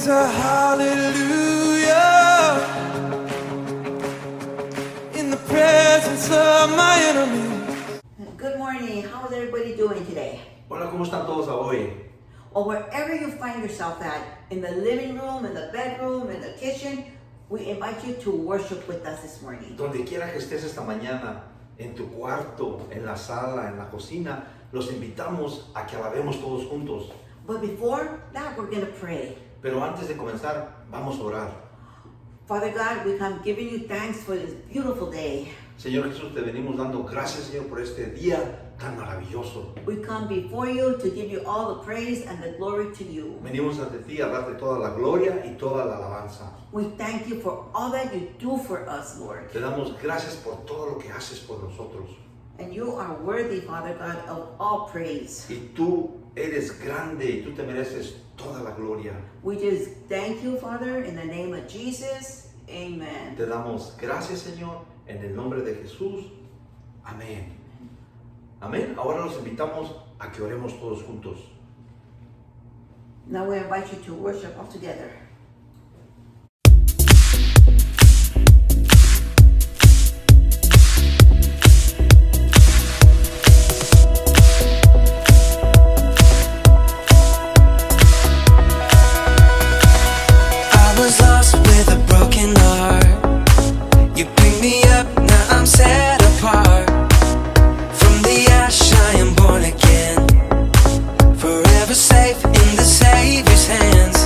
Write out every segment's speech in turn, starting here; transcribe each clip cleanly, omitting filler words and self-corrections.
a hallelujah in the presence of my enemies. Good morning. How's everybody doing today? Hola, ¿cómo están todos hoy? Or wherever you find yourself at, in the living room, in the bedroom, in the kitchen, we invite you to worship with us this morning. Donde quiera que estés esta mañana, en tu cuarto, en la sala, en la cocina, los invitamos a que alabemos todos juntos. But before that, we're going to pray. Pero antes de comenzar, vamos a orar. Father God, we come giving you thanks for this beautiful day. Señor Jesús, te venimos dando gracias, Señor, por este día tan maravilloso. We come before you to give you all the praise and the glory to you. Venimos ante ti a darte toda la gloria y toda la alabanza. We thank you for all that you do for us, Lord. Te damos gracias por todo lo que haces por nosotros. And you are worthy, Father God, of all praise. Y tú eres grande y tú te mereces toda la gloria. We just thank you, Father, in the name of Jesus. Amen. Te damos gracias, Señor, en el nombre de Jesús. Amén. Amén. Ahora los invitamos a que oremos todos juntos. Now we invite you to worship all together. I was lost with a broken heart. You picked me up, now I'm set apart. From the ash I am born again, forever safe in the Savior's hands.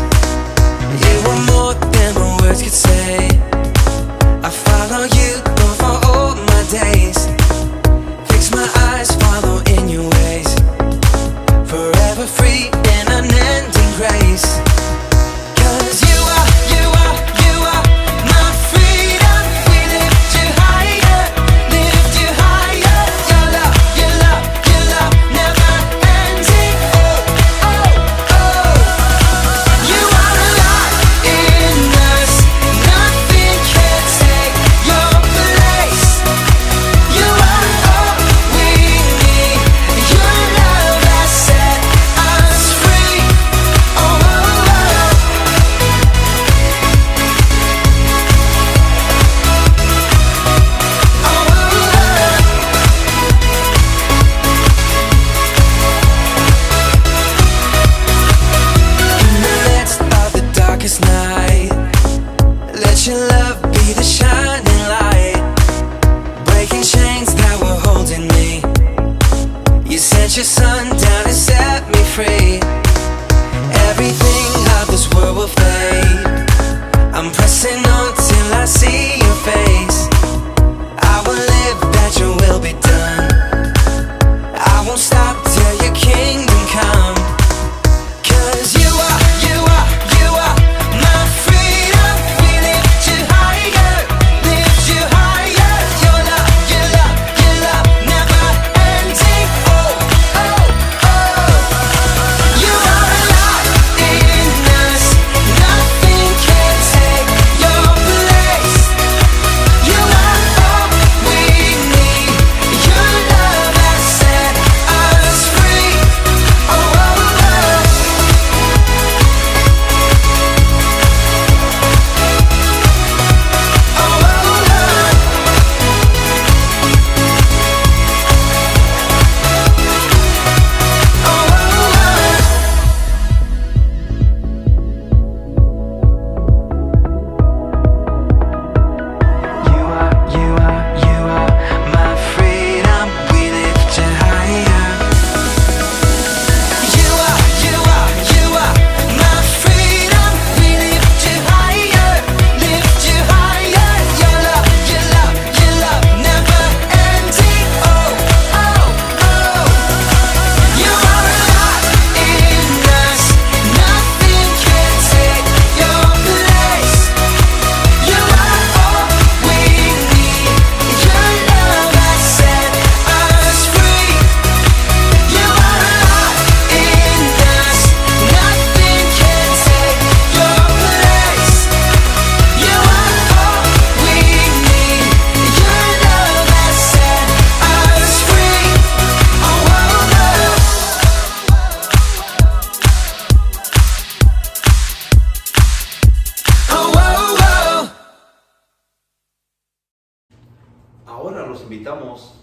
invitamos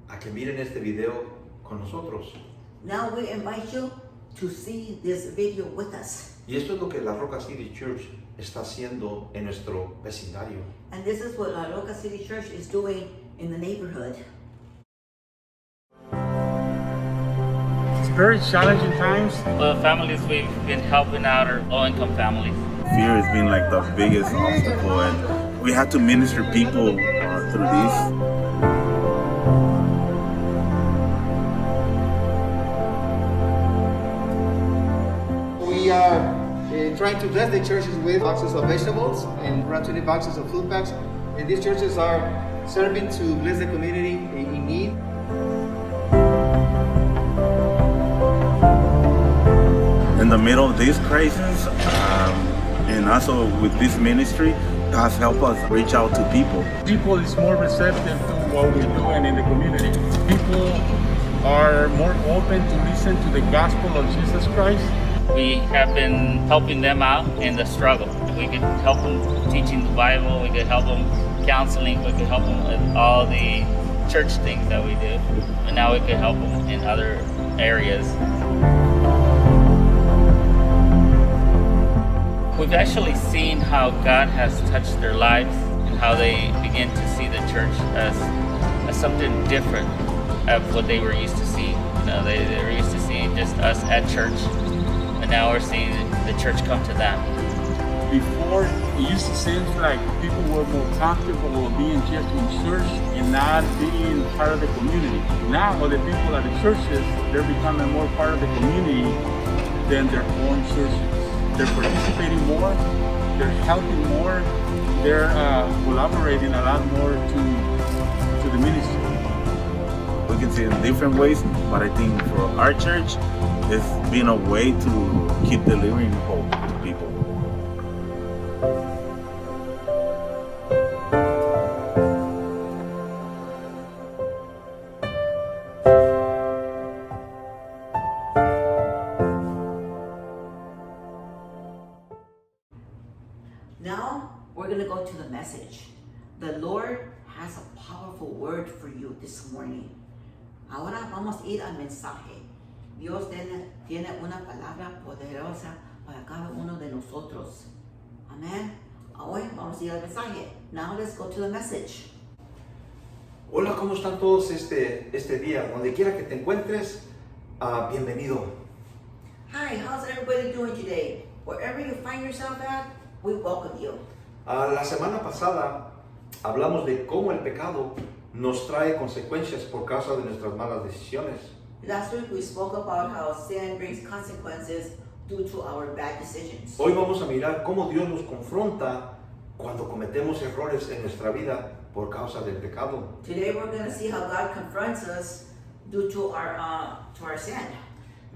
a que miren este video con nosotros. Now we invite you to see this video with us. Y esto es lo que la Roca City Church está haciendo en nuestro vecindario. And this is what La Roca City Church is doing in the neighborhood. It's very challenging times. The families we've been helping out are low-income families. Fear has been like the biggest obstacle, and we had to minister people through this. We are trying to bless the churches with boxes of vegetables and around 20 boxes of food packs. And these churches are serving to bless the community in need. In the middle of this crisis, and also with this ministry, has helped us reach out to people. People is more receptive to what we're doing in the community. People are more open to listen to the gospel of Jesus Christ. We have been helping them out in the struggle. We could help them teaching the Bible, we could help them counseling, we could help them with all the church things that we do. And now we could help them in other areas. We've actually seen how God has touched their lives and how they begin to see the church as something different of what they were used to see. You know, they were used to seeing just us at church, and now we're seeing the church come to them. Before, it used to seem like people were more comfortable being just in church and not being part of the community. Now, the people at the churches, they're becoming more part of the community than their own churches. They're participating more, they're helping more, they're collaborating a lot more to the ministry. We can see it in different ways, but I think for our church, it's been a way to keep delivering hope to people. Now we're going to go to the message. The Lord has a powerful word for you this morning. Ahora vamos a ir al mensaje. Dios tiene una palabra poderosa para cada uno de nosotros. Amén. Hoy vamos a ir al mensaje. Now let's go to the message. Hola, ¿cómo están todos este día? Donde quiera que te encuentres, bienvenido. Hi, how's everybody doing today? Wherever you find yourself at, we welcome you. La semana pasada hablamos de cómo el pecado nos trae consecuencias por causa de nuestras malas decisiones. Last week we spoke about how sin brings consequences due to our bad decisions. Hoy vamos a mirar cómo Dios nos confronta cuando cometemos errores en nuestra vida por causa del pecado. Today we're going to see how God confronts us due to our sin.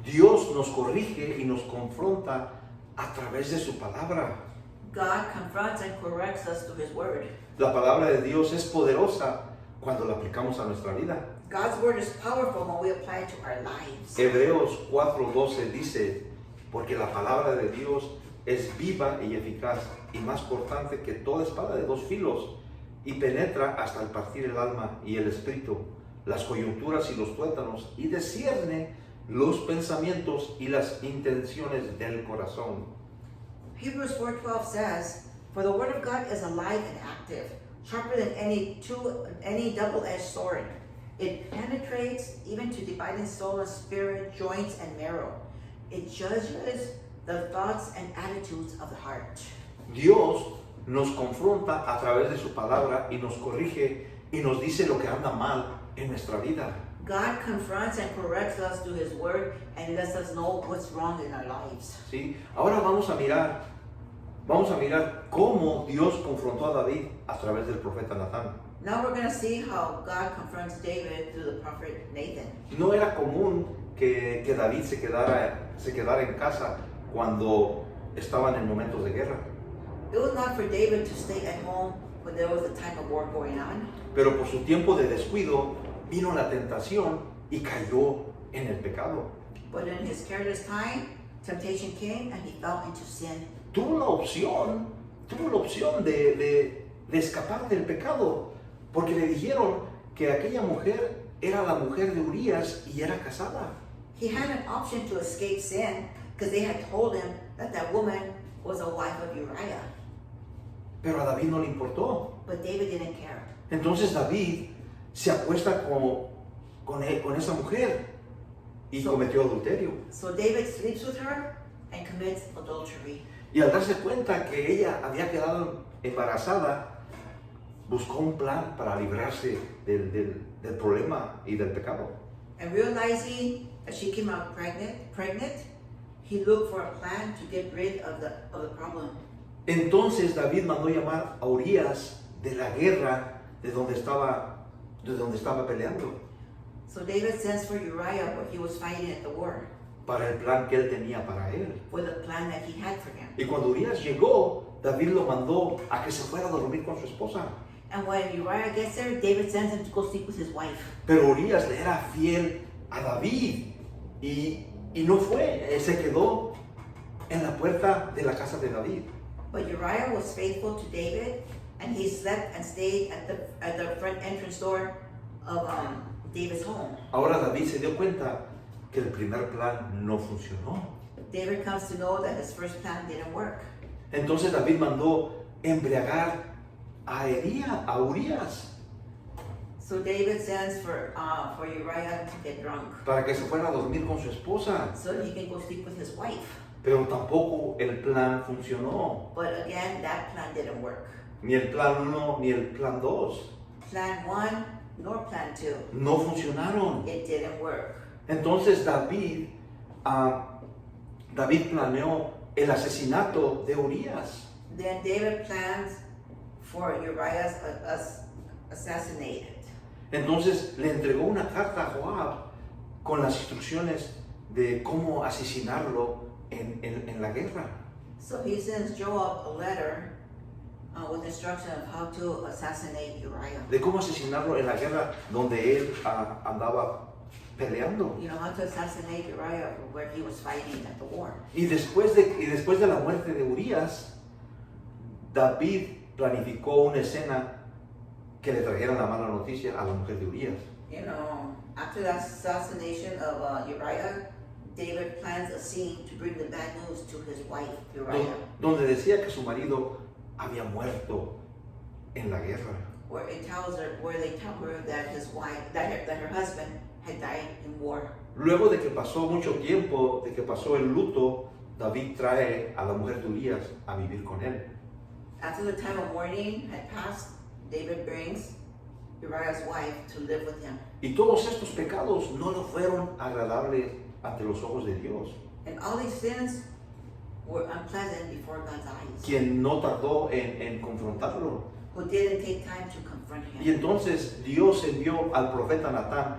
Dios nos corrige y nos confronta a través de su palabra. God confronts and corrects us through His Word. La palabra de Dios es poderosa cuando la aplicamos a nuestra vida. God's Word is powerful when we apply it to our lives. Hebreos 4:12 dice, porque la palabra de Dios es viva y eficaz y más cortante que toda espada de dos filos y penetra hasta el partir el alma y el espíritu, las coyunturas y los tuétanos y discierne los pensamientos y las intenciones del corazón. Hebrews 4:12 says, for the Word of God is alive and active, sharper than any double-edged sword. It penetrates even to dividing soul and spirit, joints and marrow. It judges the thoughts and attitudes of the heart. Dios nos confronta a través de su palabra y nos corrige y nos dice lo que anda mal en nuestra vida. God confronts and corrects us through His Word and lets us know what's wrong in our lives. ¿Sí? Ahora vamos a mirar cómo Dios confrontó a David a través del profeta Natán. Now we're going to see how God confronts David through the prophet Nathan. No era común que David se quedara en casa cuando estaban en momentos de guerra. It was not for David to stay at home when there was a time of war going on. Pero por su tiempo de descuido vino la tentación y cayó en el pecado. But in his careless time, temptation came and he fell into sin. Tuvo la opción de escapar del pecado, porque le dijeron que aquella mujer era la mujer de Urías y era casada. He had an option to escape sin because they had told him that that woman was a wife of Uriah. Pero a David no le importó. But David didn't care. Entonces David se acuesta con esa mujer y cometió adulterio. So David sleeps with her and commits adultery. Y al darse cuenta que ella había quedado embarazada, buscó un plan para librarse del problema y del pecado. And realizing that she came out pregnant, he looked for a plan to get rid of the problem. Entonces David mandó llamar a Urías de la guerra de donde estaba peleando, So David sends for Uriah where he was fighting at the war, para el plan que él tenía para él. for the plan that he had for him. Y cuando Urías llegó, David lo mandó a que se fuera a dormir con su esposa. And when Uriah gets there, David sends him to go sleep with his wife. Pero Urías le era fiel a David y no fue, se quedó en la puerta de la casa de David. But Uriah was faithful to David, and he slept and stayed at the front entrance door of David's home. Ahora David se dio cuenta que el primer plan no funcionó. David comes to know that his first plan didn't work. Entonces David mandó embriagar a Urías So David sends for Uriah to get drunk para que se fuera a dormir con su esposa. so he can go sleep with his wife. Pero tampoco el plan funcionó. But again, that plan didn't work. Ni el plan 1 ni el plan 2. Plan 1 nor plan 2. No funcionaron. It didn't work. Entonces David planeó el asesinato de Urías. Then David plans for Uriah's assassinated. Entonces le entregó una carta a Joab con las instrucciones de cómo asesinarlo en la guerra. So he sends Joab a letter with instruction of how to assassinate Uriah. De cómo asesinarlo en la guerra donde él andaba peleando. You know, how to assassinate Uriah where he was fighting at the war. Y después de la muerte de Urías, David planificó una escena que le trajera la mala noticia a la mujer de Urías. You know, after the assassination of Uriah, David plans a scene to bring the bad news to his wife, Uriah, Donde decía que su marido había muerto en la guerra. where they tell her that his wife, that her husband had died in war. Luego de que pasó mucho tiempo, de que pasó el luto, David trae a la mujer de Urías a vivir con él. After the time of mourning had passed, David brings Uriah's wife to live with him. Y todos estos pecados no le fueron agradables ante los ojos de Dios, And all these sins were unpleasant before God's eyes, quien no tardó en confrontarlo. who didn't take time to confront Y him. entonces Dios envió al profeta Natán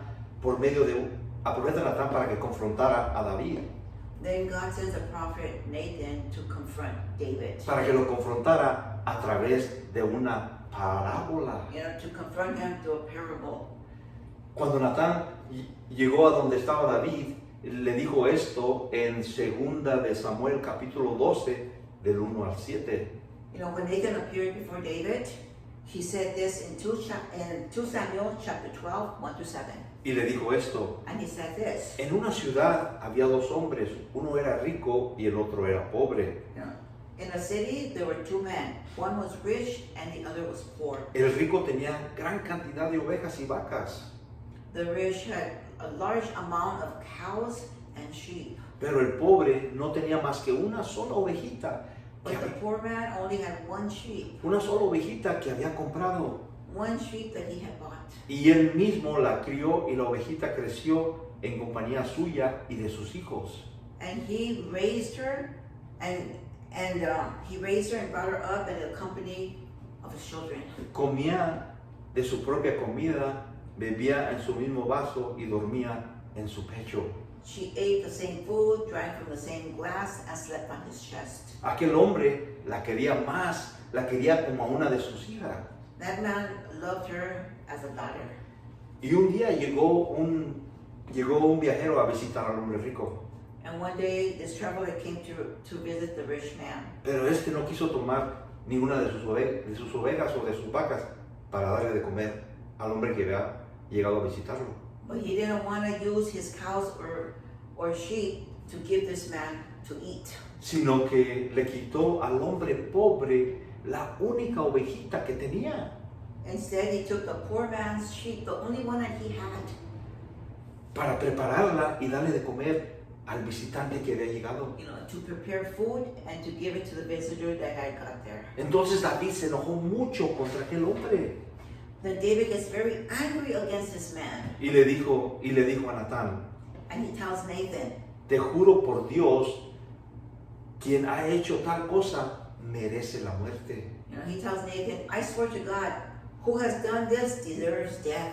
para que confrontara a David, Then God sends a prophet Nathan to confront David. para que lo confrontara a través de una parábola. You know, to confront him through a parable. Cuando Natán llegó a donde estaba David, le dijo esto en 2 de Samuel capítulo 12 del 1 al 7. You know, when Nathan appeared before David, he said this in 2 Samuel chapter 12, 1 to 7. Y le dijo esto: And he said this, en una ciudad había dos hombres, uno era rico y el otro era pobre. you know, in a city there were two men. One was rich and the other was poor. El rico tenía gran cantidad de ovejas y vacas, The rich had a large amount of cows and sheep, pero el pobre no tenía más que una sola ovejita, but the poor man only had one sheep que había comprado. that he had bought. Y él mismo la crió y la ovejita creció en compañía suya y de sus hijos. And he raised her, and brought her up in the company of his children. Comía de su propia comida, bebía en su mismo vaso y dormía en su pecho. She ate the same food, drank from the same glass, and slept on his chest. Aquel hombre la quería más, la quería como a una de sus hijas. That man loved her as a daughter. Y un día llegó un viajero a visitar al hombre rico, And one day, this traveler came to visit the rich man. pero este no quiso tomar ninguna de sus ovejas o de sus vacas para darle de comer al hombre que llegado a visitarlo. But he didn't want to use his cows or sheep to give this man to eat. Sino que le quitó al hombre pobre la única ovejita que tenía. Instead, he took the poor man's sheep, the only one that he had, Para prepararla y darle de comer al visitante que había llegado. to prepare food and to give it to the visitor that had got there. Entonces David se enojó mucho contra aquel hombre Then David gets very angry against this man, y le dijo a Natán, and he tells Nathan, te juro por Dios, quien ha hecho tal cosa merece la muerte. he tells Nathan, I swear to God, who has done this deserves death.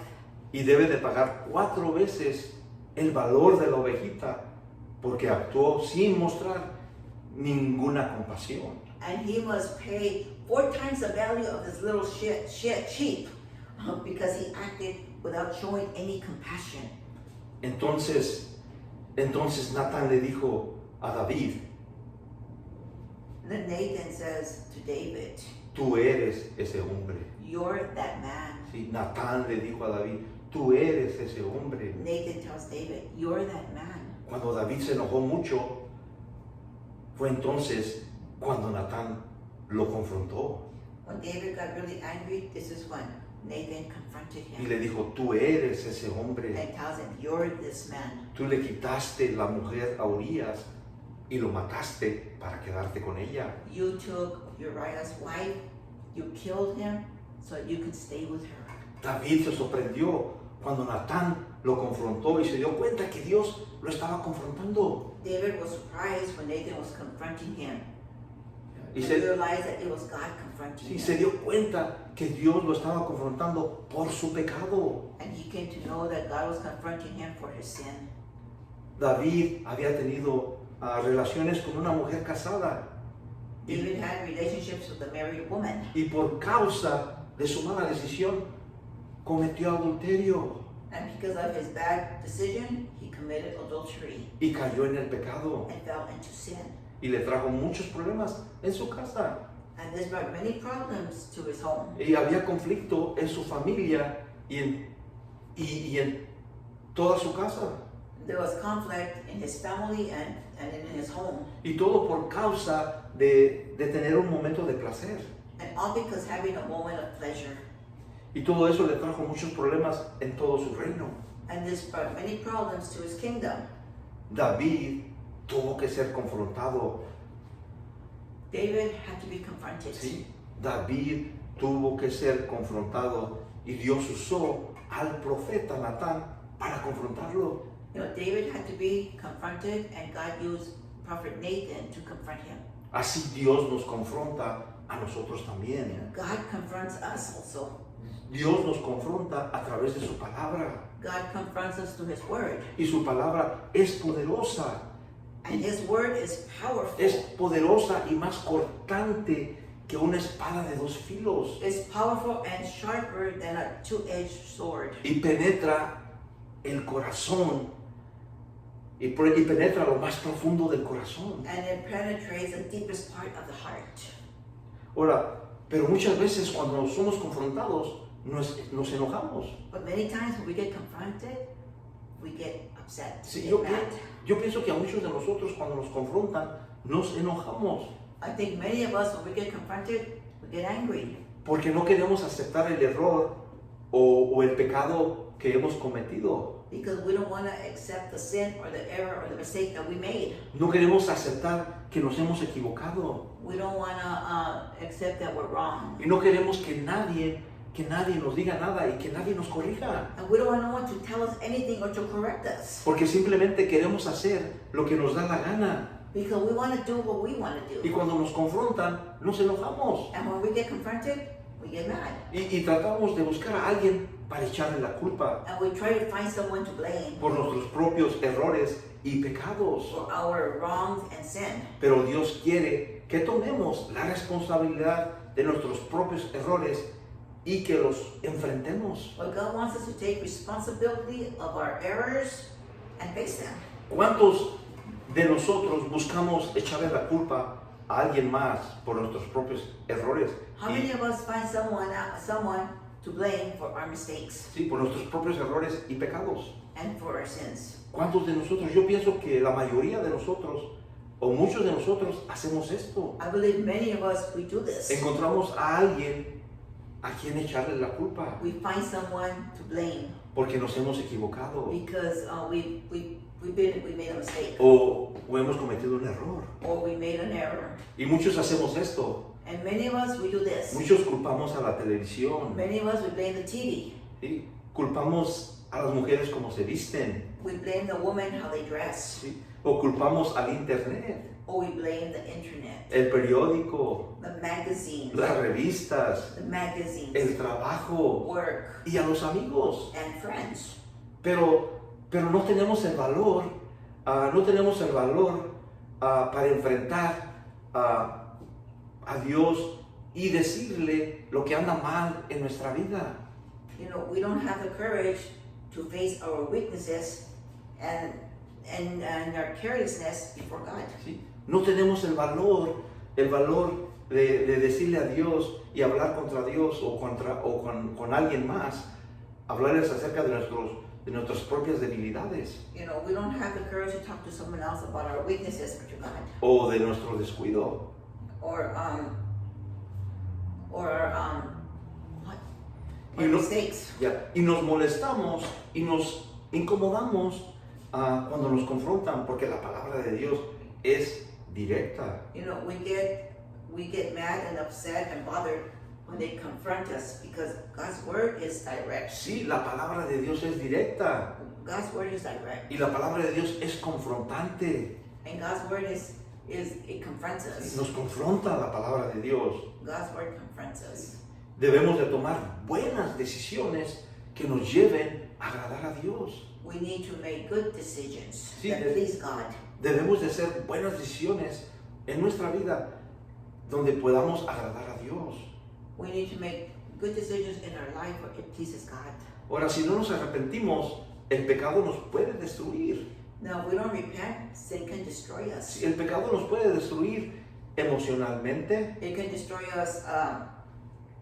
Y debe de pagar 4 veces el valor de la ovejita porque actuó sin mostrar ninguna compasión. And he must pay 4 times the value of this little sheep because he acted without showing any compassion. Entonces Natán le dijo a David, Then Nathan says to David, tú eres ese hombre. you're that man. Sí, Natán le dijo a David, tú eres ese hombre. Nathan tells David, you're that man. Cuando David se enojó mucho, fue entonces cuando Natán lo confrontó When David got really angry, this is when Nathan confronted y him le dijo, tú eres ese hombre. and tells him, you're this man. Tú le quitaste la mujer a Urías y lo mataste para quedarte con ella. You took Uriah's wife, you killed him so you could stay with her. David se sorprendió cuando Natán lo confrontó y se dio cuenta que Dios lo estaba confrontando. David was surprised when Nathan was confronting him. Y He realized that it was God confronting sí, him. se dio cuenta que Dios lo estaba confrontando por su pecado. And he came to know that God was confronting him for his sin. David había tenido relaciones con una mujer casada David had relationships with a married woman. y por causa de su mala decisión cometió adulterio And because of his bad decision, he committed adultery y cayó en el pecado and fell into sin. y le trajo muchos problemas en su casa. And this brought many problems to his home. Y había conflicto en su familia y en toda su casa. There was conflict in his family and in his home. Y todo por causa de tener un momento de placer. And all because having a moment of pleasure. Y todo eso le trajo muchos problemas en todo su reino. And this brought many problems to his kingdom. David tuvo que ser confrontado. David had to be confronted. Sí, David tuvo que ser confrontado y Dios usó al profeta Natán para confrontarlo. David had to be confronted, and God used Prophet Nathan to confront him. Así Dios nos confronta a nosotros también. God confronts us also. Dios nos confronta a través de su palabra. God confronts us through his word. Y su palabra es poderosa. And his word is powerful. Es poderosa y más cortante que una espada de 2 filos. It's powerful and sharper than a two-edged sword. Y penetra el corazón. Y penetra lo más profundo del corazón. And it penetrates the deepest part of the heart. Ahora, pero muchas veces cuando somos confrontados nos enojamos. But many times when we get confronted, we get upset. Sí, we yo, get mad. yo pienso que a muchos de nosotros cuando nos confrontan nos enojamos I think many of us, when we get confronted, we get angry. porque no queremos aceptar el error o el pecado que hemos cometido. Because we don't want to accept the sin or the error or the mistake that we made. No queremos aceptar que nos hemos equivocado. We don't want to accept that we're wrong. Y no queremos que nadie nos diga nada y que nadie nos corrija. And we don't want no one to tell us anything or to correct us. Porque simplemente queremos hacer lo que nos da la gana. Because we want to do what we want to Y do. cuando nos confrontan, nos enojamos. And when we get confronted, we get mad. Y tratamos de buscar a alguien para echarle la culpa And we try to find someone to blame por nuestros propios errores y pecados. for our wrongs and sin. Pero Dios quiere que tomemos la responsabilidad de nuestros propios errores y que los enfrentemos. But God wants us to take responsibility of our errors and face them. ¿Cuántos de nosotros buscamos echarle la culpa a alguien más por nuestros propios errores? How many of us find someone to blame for our mistakes Sí, por nuestros propios errores y pecados. and for our sins. ¿Cuántos de nosotros? Yo pienso que la mayoría de nosotros, o muchos de nosotros, hacemos esto. I believe many of us, we do this. Encontramos a alguien a quien echarle la culpa, We find someone to blame porque nos hemos equivocado, because we made a mistake o hemos cometido un error. or we made an error. Y muchos hacemos esto. And many of us, we do this. Muchos culpamos a la televisión, Many of us, we blame the TV. ¿sí? Culpamos a las mujeres como se visten, We blame the women how they dress. ¿sí? O culpamos al internet, Or we blame the internet, el periódico, the magazines, las revistas, the magazines, el trabajo work, y a los amigos. and friends. Pero no tenemos el valor, para enfrentar a Dios y decirle lo que anda mal en nuestra vida. You know, we don't have the courage to face our weaknesses and our carelessness before God. ¿Sí? No tenemos el valor de decirle a Dios y hablar contra Dios o con alguien más, hablarles acerca de nuestras propias debilidades You know, we don't have the courage to talk to someone else about our weaknesses to God o de nuestro descuido. or what? Y Or no- mistakes. Ya, y nos molestamos y nos incomodamos cuando nos confrontan, porque la palabra de Dios es directa. You know, we get mad and upset and bothered when they confront us because God's word is direct. Sí, la palabra de Dios es directa God's word is direct, y la palabra de Dios es confrontante. and God's word it confronts us. Nos confronta la palabra de Dios. God's word confronts us. Debemos de tomar buenas decisiones que nos lleven a agradar a Dios. We need to make good decisions Sí, that please God. Debemos de hacer buenas decisiones en nuestra vida donde podamos agradar a Dios. We need to make good decisions in our life where it pleases God. Ahora, si no nos arrepentimos, el pecado nos puede destruir. Now, if we don't repent, sin can destroy us. Sí, el pecado nos puede destruir emocionalmente, It can destroy us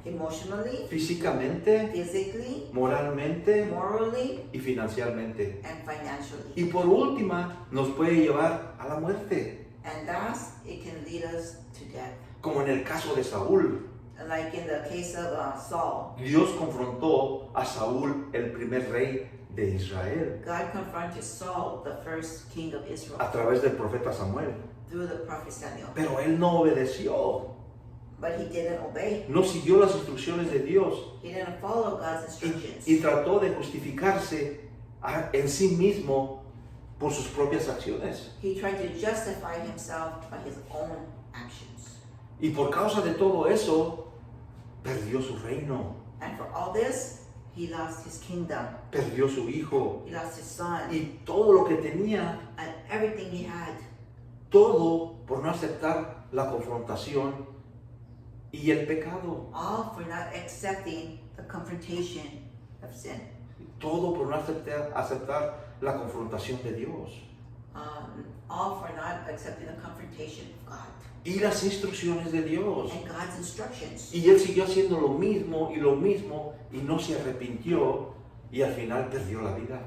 emotionally, físicamente, physically, moralmente morally, y financieramente. and financially. Y por última, nos puede llevar a la muerte, And thus, it can lead us to death. como en el caso de Saúl. Like in the case of Saul, Dios confrontó a Saúl, el primer rey de Israel, God confronted Saul, the first king of Israel, a través del profeta Samuel. through the prophet Samuel. Pero él no obedeció, But he didn't obey. no siguió las instrucciones de Dios He didn't follow God's instructions. y trató de justificarse en sí mismo por sus propias acciones. He tried to justify himself by his own actions. Y por causa de todo eso, perdió su reino, And for all this, he lost his kingdom. perdió su hijo He lost his son. y todo lo que tenía, And everything he had. todo por no aceptar la confrontación y el pecado. All for not accepting the confrontation of sin. Todo por no aceptar la confrontación de Dios All for not accepting the confrontation of God. y las instrucciones de Dios. And God's instructions. Y él siguió haciendo lo mismo y no se arrepintió y al final perdió la vida.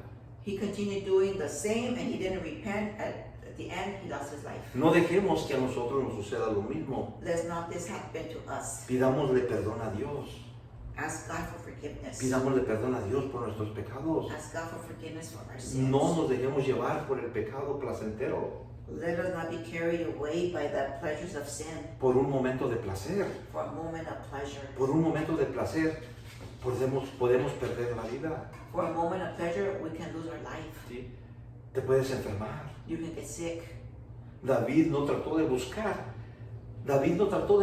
He continued doing the same and he didn't repent. At the end, he lost his life. No dejemos que a nosotros nos suceda lo mismo. Let's not this happen to us. Pidámosle perdón a Dios. Ask God for forgiveness. Pidámosle perdón a Dios por nuestros pecados. Ask God for forgiveness for our sins. No nos dejemos llevar por el pecado placentero, Let us not be carried away by the pleasures of sin. por un momento de placer. For a moment of pleasure. Por un momento de placer podemos perder la vida. For a moment of pleasure, we can lose our life. ¿Sí? Te puedes enfermar. You can get sick. David no trató de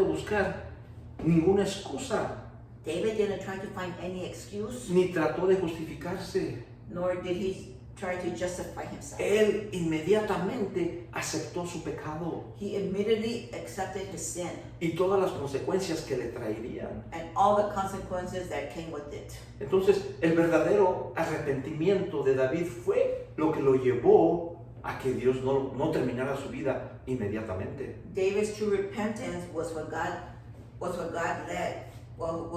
buscar ninguna excusa, David didn't try to find any excuse, ni trató de justificarse. nor did he try to justify himself. Él inmediatamente aceptó su pecado He immediately accepted his sin y todas las consecuencias que le traerían. and all the consequences that came with it. Entonces, el verdadero arrepentimiento de David fue lo que lo llevó a que Dios no terminara su vida inmediatamente. David's true repentance was what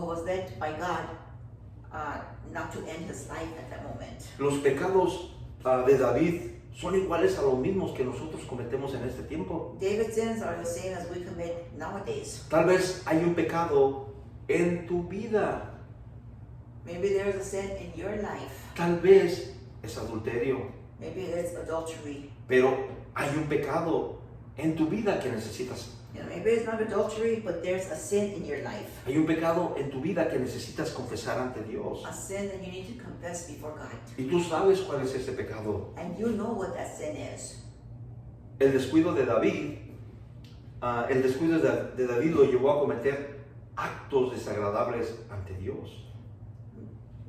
was led by God not to end his life at that moment. Los pecados de David son iguales a los mismos que nosotros cometemos en este tiempo. David's sins are the same as we commit nowadays. Tal vez hay un pecado en tu vida. Maybe there's a sin in your life. Tal vez es adulterio. Maybe it's adultery. Pero hay un pecado en tu vida que necesitas. You know, maybe it's not adultery, but there's a sin in your life. Hay un pecado en tu vida que necesitas confesar ante Dios. A sin that you need to confess before God. Y tú sabes cuál es ese pecado. And you know what that sin is. El descuido de David, de David lo llevó a cometer actos desagradables ante Dios.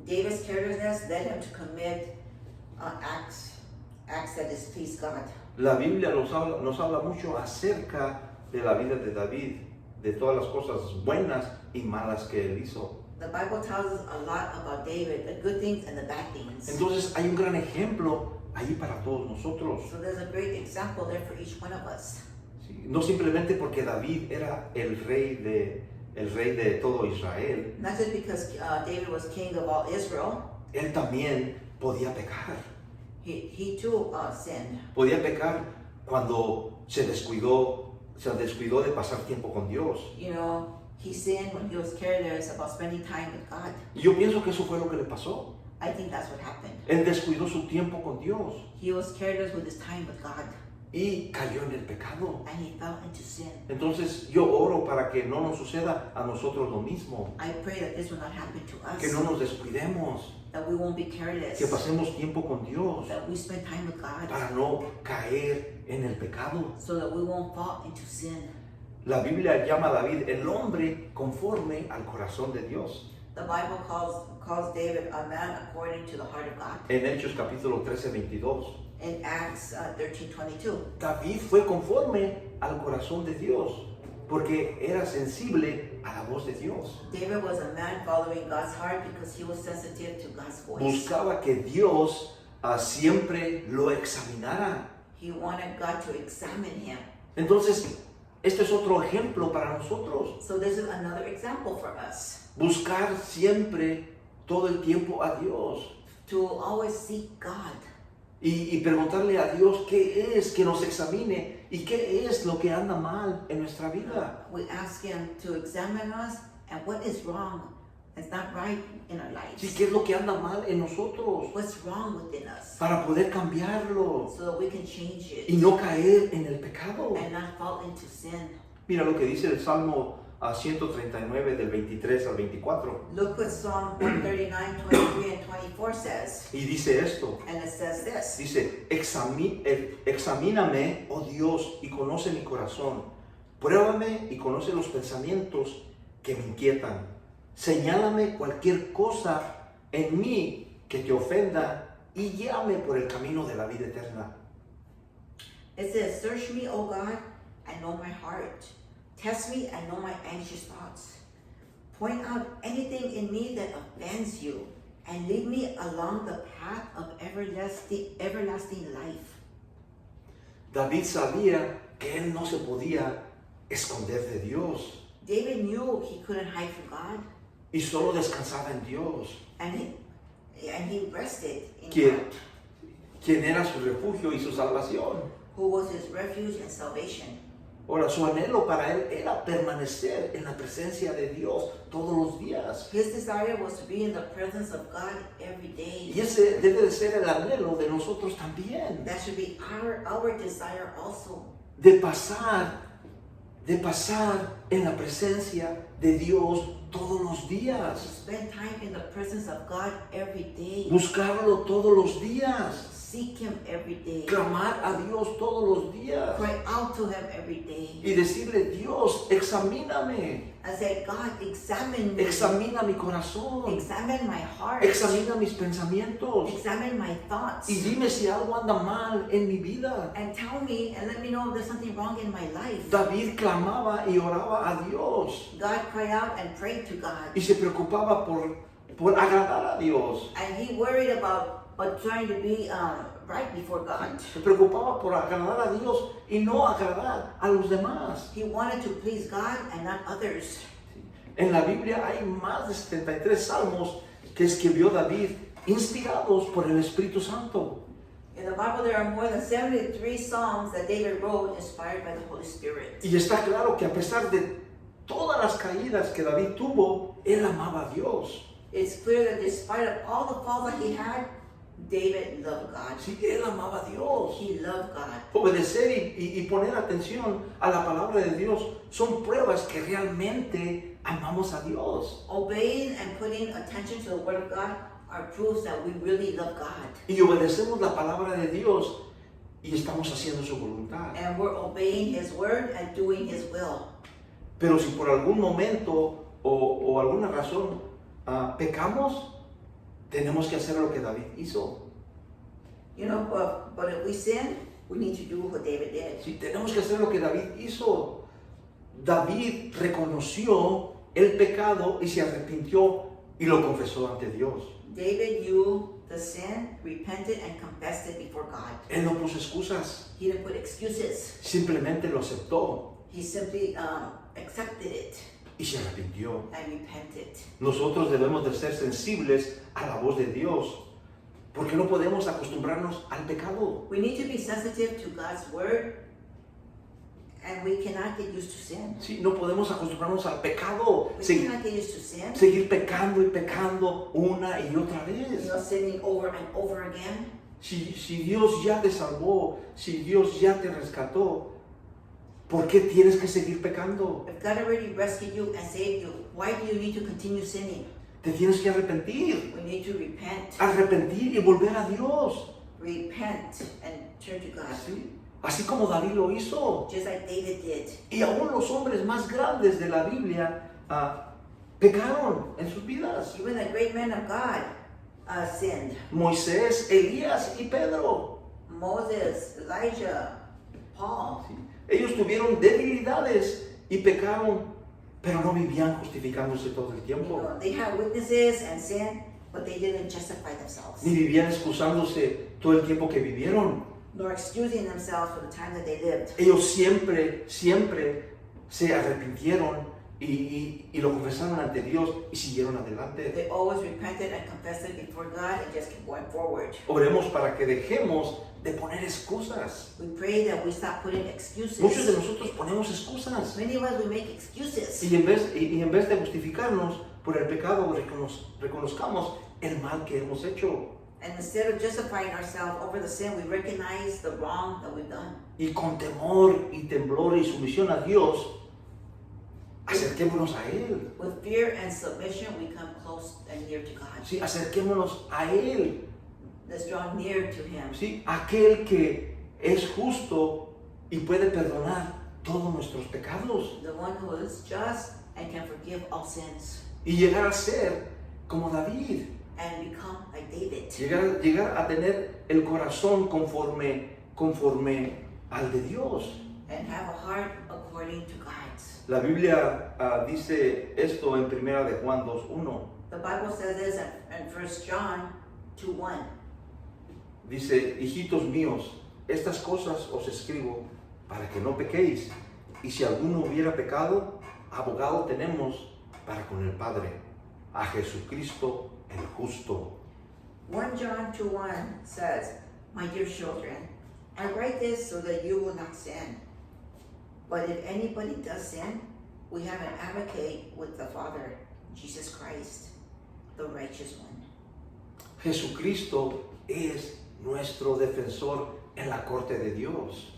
David's carelessness led him to commit acts that displease God. La Biblia nos habla mucho acerca de la vida de David, de todas las cosas buenas y malas que él hizo. The Bible tells us a lot about David, the good things and the bad things. Entonces hay un gran ejemplo ahí para todos nosotros. So there's a great example there for each one of us. Sí, no simplemente porque David era el rey de todo Israel, Not just because David was king of all Israel, él también podía pecar. he too sinned. Podía pecar cuando se descuidó de pasar tiempo con Dios. You know, he sinned when he was careless about spending time with God. Y yo pienso que eso fue lo que le pasó. I think that's what happened. Él descuidó su tiempo con Dios He was careless with his time with God, y cayó en el pecado. and he fell into sin. Entonces yo oro para que no nos suceda a nosotros lo mismo, I pray that this will not happen to us, que no nos descuidemos, that we won't be careless, que pasemos tiempo con Dios that we spend time with God, para no caer en el pecado. so that we won't fall into sin. La Biblia llama a David el hombre conforme al corazón de Dios. The Bible calls David a man according to the heart of God. En Hechos capítulo 13, 22. In Acts 13:22, David fue conforme al corazón de Dios porque era sensible a la voz de Dios. David was a man following God's heart because he was sensitive to God's voice. Buscaba que Dios siempre lo examinara. He wanted God to examine him. Entonces, este es otro ejemplo para nosotros. So this is another example for us, Buscar siempre, todo el tiempo a Dios. to always seek God Y preguntarle a Dios qué es, que nos examine y qué es lo que anda mal en nuestra vida. We ask him to examine us and what is wrong, it's not right in our lives. Sí, qué es lo que anda mal en nosotros What's wrong within us, para poder cambiarlo so that we can change it y no caer en el pecado. and not fall into sin. Mira lo que dice el Salmo 139 del 23 al 24. Look what Psalm 139, 23 and 24 says. Y dice esto. And it says this. Dice, examíname, oh Dios, y conoce mi corazón. Pruébame y conoce los pensamientos que me inquietan. Señálame cualquier cosa en mí que te ofenda y guíame por el camino de la vida eterna. It says, search me, O God, and know my heart. Test me and know my anxious thoughts. Point out anything in me that offends you, and lead me along the path of everlasting life. David sabía que él no se podía esconder de Dios David knew he couldn't hide from God, y solo descansaba en Dios, and he rested in quien God, era su refugio y su salvación. who was his refuge and salvation. Ahora, su anhelo para él era permanecer en la presencia de Dios todos los días. His desire was to be in the presence of God every day. Y ese debe de ser el anhelo de nosotros también. That should be our desire also. De pasar en la presencia de Dios todos los To días. spend time in the presence of God every day. Buscarlo todos los días. Seek him every day. Clamar a Dios todos los días. Cry out to him every day. Y decirle, Dios, examíname. And say, God, examine me. Examina mi corazón. Examine my heart. Examina mis pensamientos. Examine my thoughts. Y dime si algo anda mal en mi vida. And tell me and let me know if there's something wrong in my life. David clamaba y oraba a Dios. God cried out and prayed to God. Y se preocupaba por agradar a Dios. And he worried about trying to be right before God. Se preocupaba por agradar a Dios y no agradar a los demás. He wanted to please God and not others. En la Biblia hay más de 73 salmos que escribió David, inspirados por el Espíritu Santo. In the Bible, there are more than 73 songs that David wrote inspired by the Holy Spirit. Y está claro que a pesar de todas las caídas que David tuvo, él amaba a Dios. It's clear that despite of all the faults that he had, David loved God. Sí, él amaba a Dios. He loved God. Obedecer y poner atención a la palabra de Dios son pruebas que realmente amamos a Dios. Obeying and putting attention to the Word of God are proofs that we really love God. Y obedecemos la palabra de Dios y estamos haciendo su voluntad. And we're obeying His Word and doing His will. Pero si por algún momento o alguna razón pecamos, tenemos que hacer lo que David hizo. You know, but if we sin, we need to do what David did. Sí, tenemos que hacer lo que David hizo. David reconoció el pecado y se arrepintió y lo confesó ante Dios. David knew the sin, repented, and confessed it before God. Él no puso excusas, He didn't put excuses. simplemente lo aceptó He simply accepted it y se arrepintió. and repented. Nosotros debemos de ser sensibles a la voz de Dios, porque no podemos acostumbrarnos al pecado. We need to be sensitive to God's Word, and we cannot get used to sin. Sí, no podemos acostumbrarnos al pecado, We seguir, cannot get used to sin. seguir pecando y pecando una y otra You vez. know, sinning over and over again. Si Dios ya te salvó, si Dios ya te rescató, ¿por qué tienes que seguir pecando? If God already rescued you and saved you, why do you need to continue sinning? Te tienes que arrepentir, We need to repent. arrepentir y volver a Dios. Repent and turn to God. ¿Sí? Así como David lo hizo. Just like David did. Y aún los hombres más grandes de la Biblia pecaron en sus vidas. Even the great men of God sinned. Moisés, Elías y Pedro. Moses, Elijah, Paul. ¿Sí? Ellos tuvieron debilidades y pecaron, pero no vivían justificándose todo el You tiempo. know, they had weaknesses and sin, but they didn't justify themselves. Ni vivían excusándose todo el tiempo que vivieron. Nor excusing themselves for the time that they lived. Ellos siempre se arrepintieron y lo confesaron ante Dios y siguieron adelante. They always repented and confessed it before God and just kept going forward. Oremos para que dejemos de poner excusas. We pray that we stop putting excuses. Muchos de nosotros ponemos excusas Many of us, we make excuses. y en vez de justificarnos por el pecado, reconozcamos el mal que hemos hecho. And instead of justifying ourselves over the sin, we recognize the wrong that we've done. Y con temor y temblor y sumisión a Dios, acerquémonos a Él. With fear and submission, we come close and near to God. Sí, acerquémonos a Él. Let's draw near to Him. Sí, aquel que es justo y puede perdonar todos nuestros pecados. The one who is just and can forgive all sins. Y llegar a ser como David. And become like David. Llegar a tener el corazón conforme al de Dios. And have a heart according to God's. La Biblia dice esto en 1 de Juan 2:1. The Bible says this in 1 John 2:1. Dice, hijitos míos, estas cosas os escribo para que no pequéis. Y si alguno hubiera pecado, abogado tenemos para con el Padre, a Jesucristo el justo. 1 John 2:1 says, My dear children, I write this so that you will not sin. But if anybody does sin, we have an advocate with the Father, Jesus Christ, the righteous one. Jesucristo es nuestro defensor en la corte de Dios.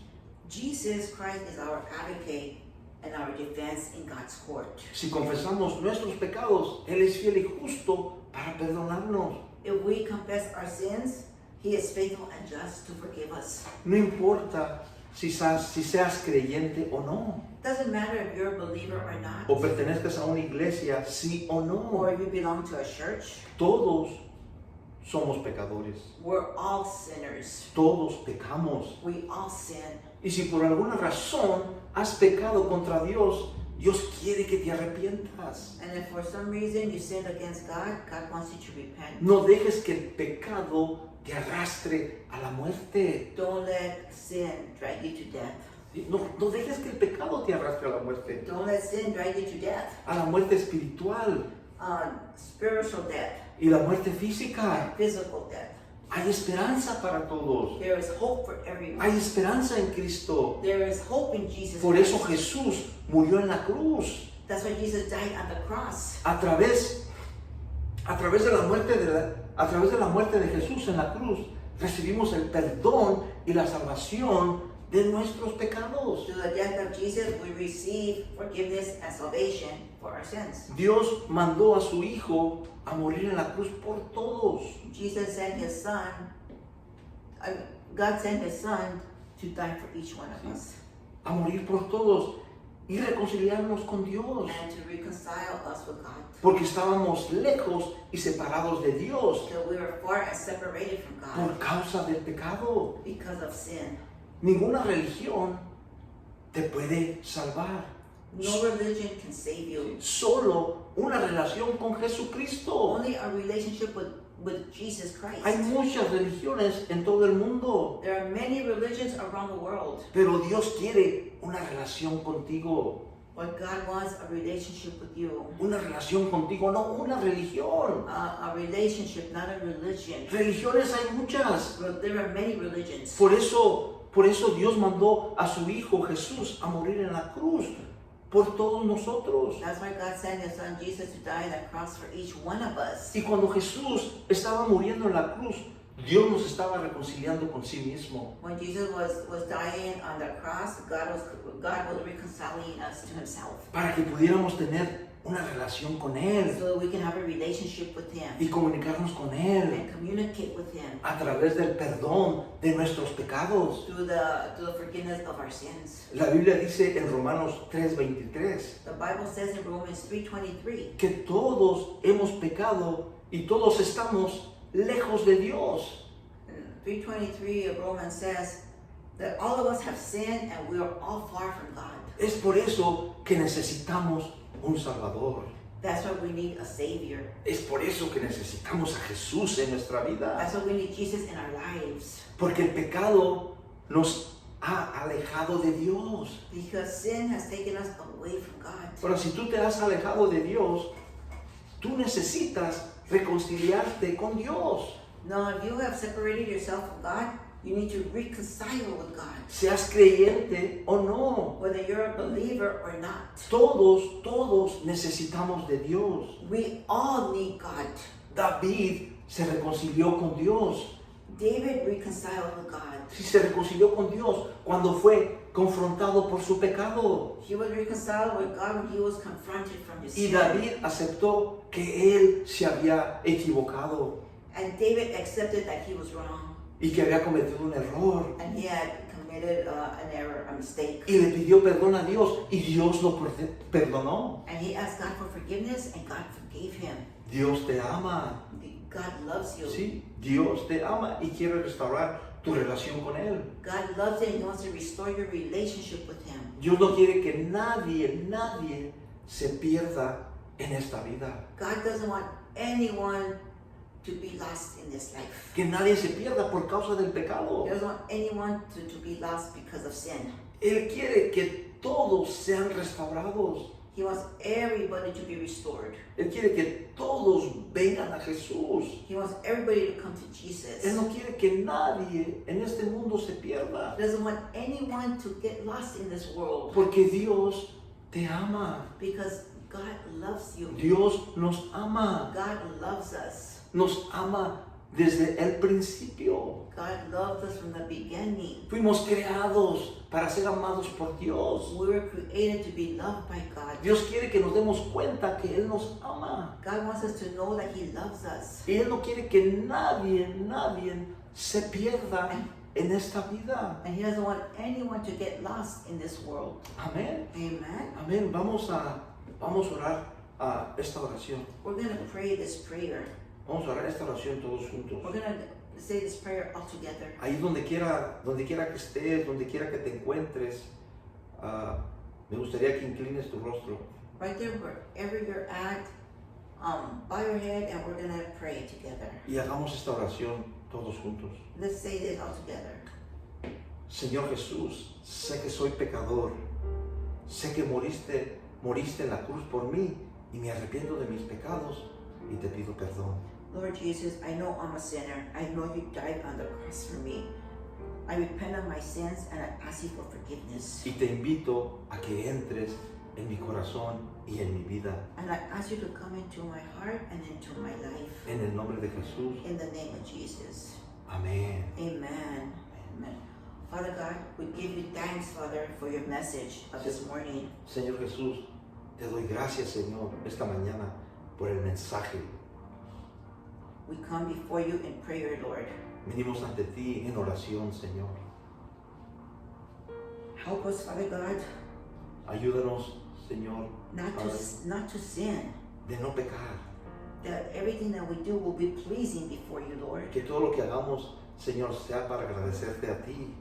Jesus Christ is our advocate and our defense in God's court. Si confesamos nuestros pecados, Él es fiel y justo para perdonarnos. If we confess our sins, He is faithful and just to forgive us. No importa si seas creyente o no, Doesn't matter if you're a believer or not, o pertenezcas a una iglesia, sí o or no. if you belong to a church. Todos somos pecadores. We're all sinners. Todos pecamos. We all sin. Y si por alguna razón has pecado contra Dios, Dios quiere que te arrepientas. And if for some reason you sinned against God, God wants you to repent. No dejes que el pecado te arrastre a la muerte. Don't let sin drag you to death. No dejes que el pecado te arrastre a la muerte. Don't let sin drag you to death. A la muerte espiritual. spiritual death y la muerte física. and physical death. Hay esperanza para todos. There is hope for everyone. Hay esperanza en Cristo. There is hope in Jesus Por eso Christ. Jesús murió en la cruz. That's why Jesus died on the cross. A través de la muerte de Jesús en la cruz, recibimos el perdón y la salvación de nuestros pecados. Through the death of Jesus, we receive forgiveness and salvation for our sins. Dios mandó a su Hijo a morir en la cruz por todos. Jesus sent his son, God sent his son to die for each one of us A morir por todos y reconciliarnos con Dios. and to reconcile us with God. Porque estábamos lejos y separados de Dios So we were far and separated from por God causa del pecado. because of sin. Ninguna religión te puede salvar. No religion can save you. Solo una relación con Jesucristo. Only a relationship with Jesus Christ. Hay muchas religiones en todo el mundo, There are many religions around the world, pero Dios quiere una relación contigo. but God wants a relationship with you. Una relación contigo, no una religión. A relationship, not a religion. Religiones hay muchas. There are many religions. Por eso Dios mandó a su Hijo Jesús a morir en la cruz por todos nosotros. That's why God sent his son Jesus to die on the cross for each one of us. Y cuando Jesús estaba muriendo en la cruz, Dios nos estaba reconciliando con sí mismo. When Jesus was dying on the cross, God was reconciling us to himself. Para que pudiéramos tener una relación con Él So that we can have a relationship with him y comunicarnos con Él and communicate with him a través del perdón de nuestros pecados. through the forgiveness of our sins. La Biblia dice en Romanos 3:23 The Bible says in Romans 3:23 que todos hemos pecado y todos estamos lejos de Dios. 3:23 of Romans says that all of us have sinned and we are all far from God. Es por eso que necesitamos un Salvador. That's why we need a Savior. Es por eso que necesitamos a Jesús en nuestra vida. That's why we need Jesus in our lives. Porque el pecado nos ha alejado de Dios. Because sin has taken us away from God. Pero si tú te has alejado de Dios, tú necesitas reconciliarte con Dios. Now, if you have separated yourself from God, you need to reconcile with God. Seas creyente o no. Whether you're a believer or not. Todos necesitamos de Dios. We all need God. David se reconcilió con Dios. David reconciled with God. Sí, se reconcilió con Dios cuando fue confrontado por su pecado. He was reconciled with God when he was confronted from his Y sin. David aceptó que él se había equivocado And David accepted that he was wrong. y que había cometido un error. And he had committed an error, a mistake. Y le pidió perdón a Dios y Dios lo perdonó. And he asked God for forgiveness and God forgave him. Dios te ama. God loves you. Sí, Dios te ama y quiere restaurar tu relación con Él. God loves you and he wants to restore your relationship with him. Dios no quiere que nadie se pierda en esta vida. God doesn't want anyone to be lost in this life. Que nadie se pierda por causa del pecado. He doesn't want anyone to be lost because of sin. Él quiere que todos sean restaurados. He wants everybody to be restored. Él quiere que todos vengan a Jesús. He wants everybody to come to Jesus. Él no quiere que nadie en este mundo se pierda. He doesn't want anyone to get lost in this world Porque Dios te ama. because God loves you. Dios nos ama. God loves us. Nos ama desde el principio. God loved us from the beginning. Fuimos creados para ser amados por Dios. We were created to be loved by God. Dios quiere que nos demos cuenta que Él nos ama. God wants us to know that He loves us. Y Él no quiere que nadie se pierda en esta vida. And He doesn't want anyone to get lost in this world. Amén. Amen. Amén. Vamos a orar a esta oración. We're going to pray this prayer. Vamos a orar esta oración todos juntos. We're going to say this prayer all together. Ahí donde quiera que estés, donde quiera que te encuentres, me gustaría que inclines tu rostro. Right there, wherever you're at, bow your head and we're going to pray together. Y hagamos esta oración todos juntos. Let's say this all together. Señor Jesús, sé que soy pecador. Sé que moriste en la cruz por mí y me arrepiento de mis pecados y te pido perdón. Lord Jesus, I know I'm a sinner. I know you died on the cross for me. I repent of my sins and I ask you for forgiveness. Y te invito a que entres en mi corazón y en mi vida. And I ask you to come into my heart and into my life. En el nombre de Jesús. In the name of Jesus. Amén. Amen. Amen. Father God, we give you thanks, Father, for your message of this morning. Señor Jesús, te doy gracias, Señor, esta mañana por el mensaje. We come before you in prayer, Lord. Venimos ante ti en oración, Señor. Help us, Father God, Ayúdanos, Señor, not Padre, to sin. de no pecar. That everything that we do will be pleasing before you, Lord. Que todo lo que hagamos, Señor, sea para agradecerte a ti.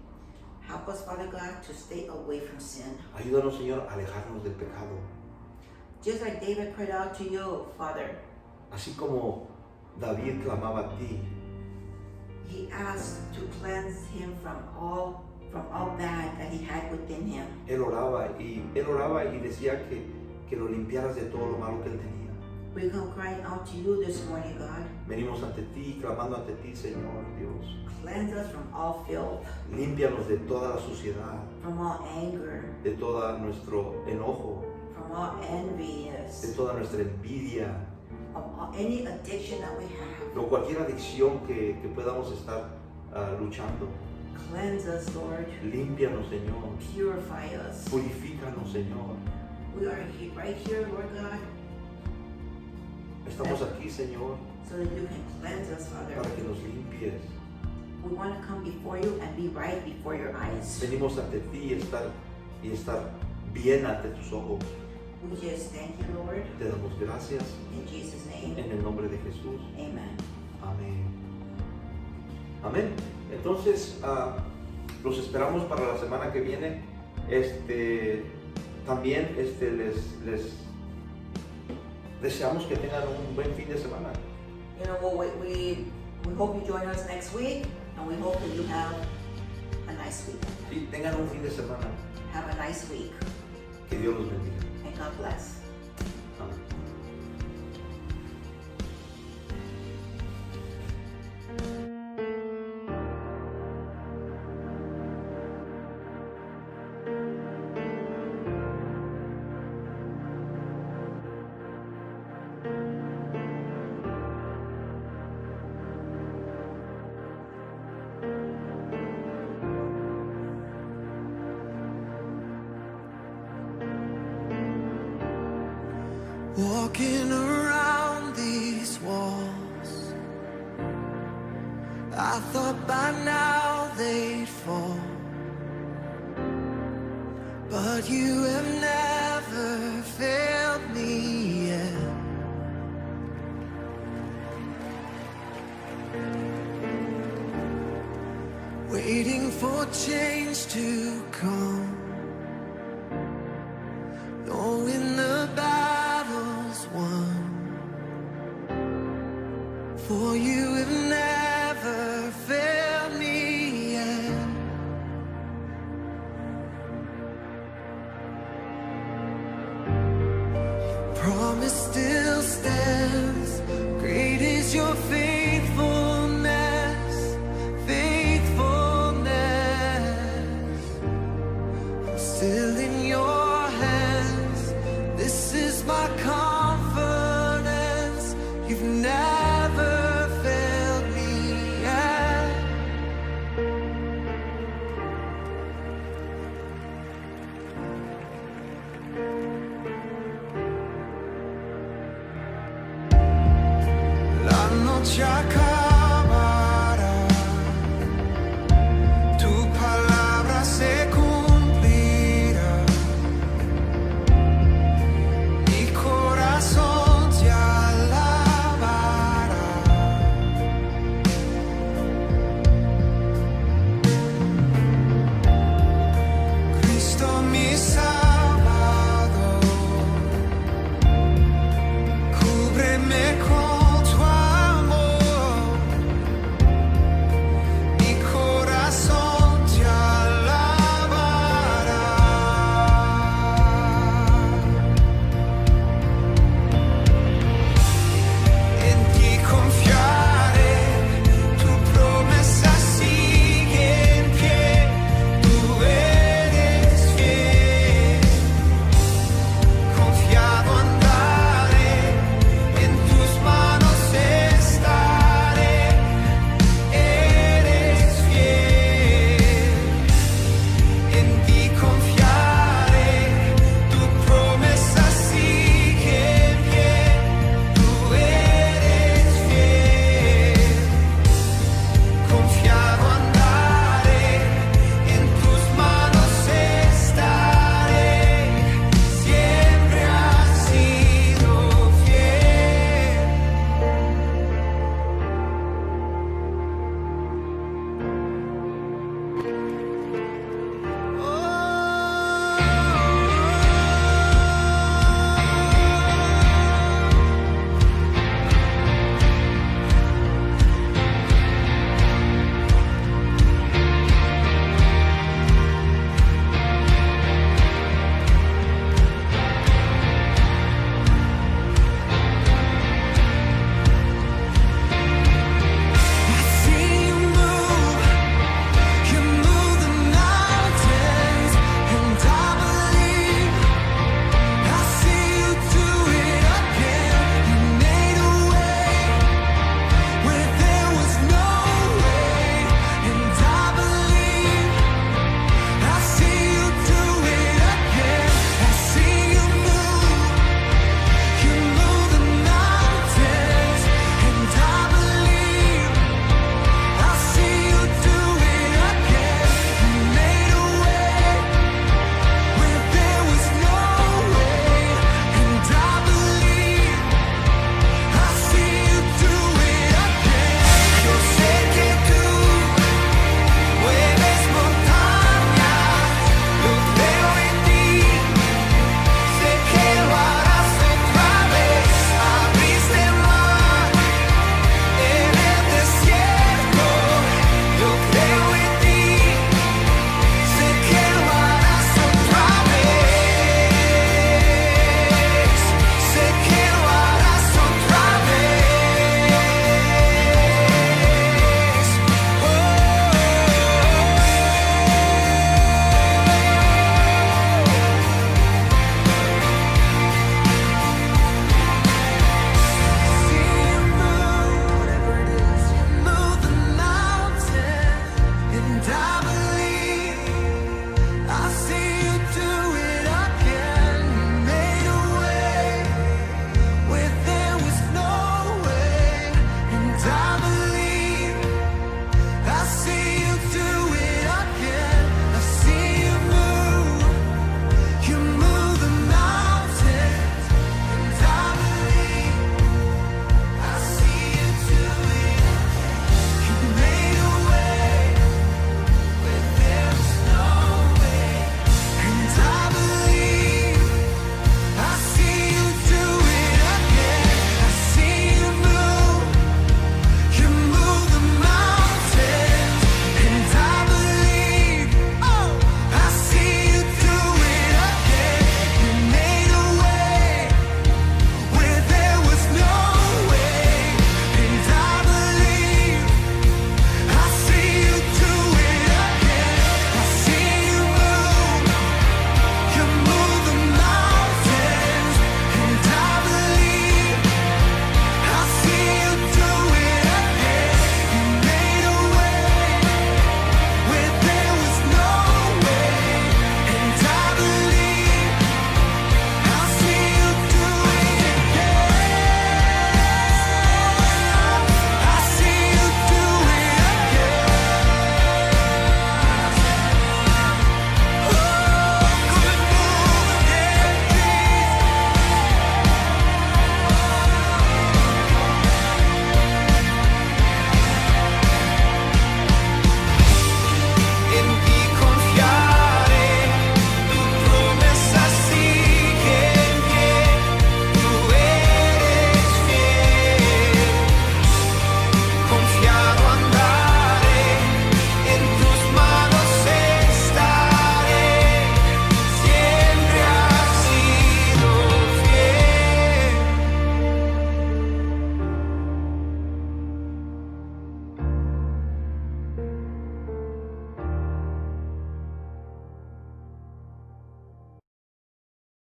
Help us, Father God, to stay away from sin. Ayúdanos, Señor, a alejarnos del pecado. Just like David cried out to you, Father, Así como David clamaba a ti, he asked to cleanse him from all bad that he had within him. él oraba y decía que lo limpiaras de todo lo malo que él tenía. We come crying out to you this morning, God. Venimos ante ti, clamando ante ti, Señor Dios. Cleanse us from all filth, Límpianos de toda la suciedad, from all anger, de todo nuestro enojo, from all de enviness, toda nuestra envidia, of any addiction that we have. o cualquier adicción que podamos estar luchando. Cleanse us, Lord. Límpianos, Señor. Purify us. Purifícanos, Señor. We are right here, Lord God, Estamos aquí, Señor, so that you can cleanse us, Father. para que nos limpies. We want to come before you and be right before your eyes. Venimos ante ti y estar bien ante tus ojos. We just thank you, Lord, Te damos gracias in Jesus' name. en el nombre de Jesús. Amen. Amén. Amén. Entonces, los esperamos para la semana que viene. También les deseamos que tengan un buen fin de semana. You know, we hope you join us next week, and we hope that you have a nice week. Sí, tengan un fin de semana. Have a nice week, Que Dios los bendiga. and God bless. Amén. Walking around these walls, I thought by now they'd fall, but you have never failed me yet. Waiting for change to come, knowing the battle's won, for you have never failed me yet. Promised